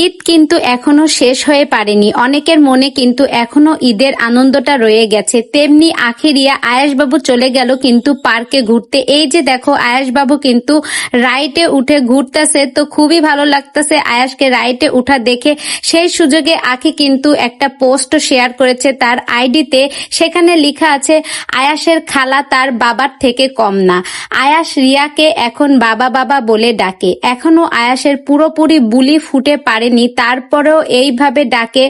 ঈদ কিন্তু এখনো শেষ হয়ে পারেনি, অনেকের মনে কিন্তু এখনো ঈদের আনন্দটা রয়ে গেছে। তেমনি আখিরিয়া আয়াসবাবু চলে গেল কিন্তু পার্কে ঘুরতে। এই যে দেখো আয়াসবাবু কিন্তু রাইটে উঠে ঘুরতেছে, তো খুবই ভালো লাগতেছে আয়াসকে রাইটে উঠা দেখে। সেই সুযোগে আখি কিন্তু একটা পোস্ট শেয়ার করেছে তার আইডিতে, সেখানে লেখা আছে আয়াসের খালা তার বাবার থেকে কম না। আয়াস রিয়াকে এখন বাবা বাবা বলে ডাকে। এখনো আয়াসের পুরোপুরি বুলি ফুটে পারেনি, তারপরেও এইভাবে ডাকে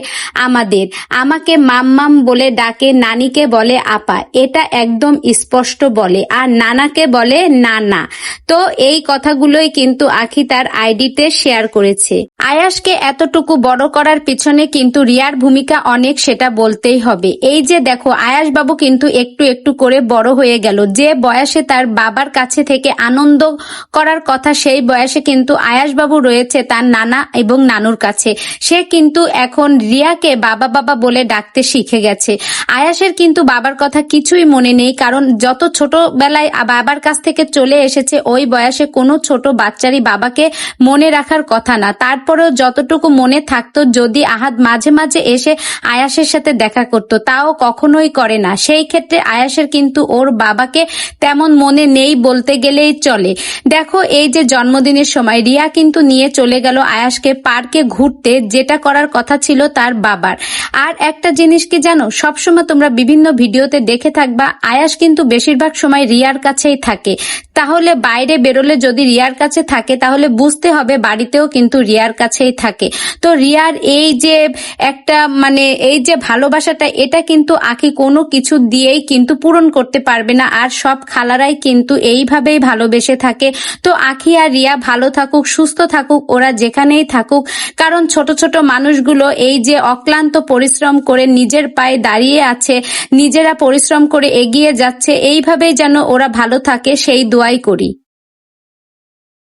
আমাকে মাম্মাম বলে ডাকে, নানিকে বলে আপা, এটা একদম স্পষ্ট বলে, আর নানাকে বলে নানা। তো এই কথাগুলোই কিন্তু আখি তার আইডিতে শেয়ার করেছে। আয়াসকে এতটুকু বড় করার পিছনে কিন্তু রিয়ার ভূমিকা অনেক, সেটা বলতেই হবে। এই যে দেখো আয়াস বাবু কিন্তু একটু একটু করে বড় হয়ে গেল। যে বয়সে তার বাবার কাছে থেকে আনন্দ করার কথা, সেই বয়সে কিন্তু আয়াস বাবু রয়েছে তার নানা এবং নানুর কাছে। সে কিন্তু এখন রিয়াকে বাবা বাবা বলে ডাকতে শিখে গেছে। আয়াসের কিন্তু বাবার কথা কিছুই মনে নেই, কারণ যত ছোটবেলায় বাবার কাছ থেকে চলে এসেছে ওই বয়সে কোনো ছোট বাচ্চারই বাবাকে মনে রাখার কথা না। তারপরেও যতটুকু মনে থাকতো, যদি আহাদ মাঝে মাঝে এসে আয়াসের সাথে দেখা করত, তাও কখনোই করে না। সেই ক্ষেত্রে আয়াসের কিন্তু ওর বাবাকে তেমন মনে নেই বলতে গেলেই চলে। দেখো এই যে জন্মদিনের সময় রিয়া কিন্তু নিয়ে চলে গেল আয়াসকে পার্কে ঘুরতে, যেটা করার কথা ছিল তার বাবার। আর একটা জিনিস কি জানো, সবসময় তোমরা বিভিন্ন ভিডিওতে দেখে থাকবা আয়াস কিন্তু বেশিরভাগ সময় রিয়ার কাছেই থাকে। তাহলে বাইরে বেরোলে যদি রিয়ার কাছে থাকে, তাহলে বুঝতে হবে বাড়িতেও কিন্তু রিয়ার কাছেই থাকে। তো রিয়ার এই যে একটা এই যে ভালোবাসাটা, এটা কিন্তু আখি কোনো কিছু দিয়েই কিন্তু পূরণ করতে পারবে না। আর সব খালারাই কিন্তু এইভাবেই ভালোবেসে থাকে। তো আখি আর রিয়া ভালো থাকুক, সুস্থ থাকুক, ওরা যেখানেই থাকুক। কারণ ছোট ছোট মানুষগুলো এই যে অক্লান্ত পরিশ্রম করে নিজের পায়ে দাঁড়িয়ে আছে, নিজেরা পরিশ্রম করে এগিয়ে যাচ্ছে, এইভাবেই যেন ওরা ভালো থাকে সেই দোয়াই করি।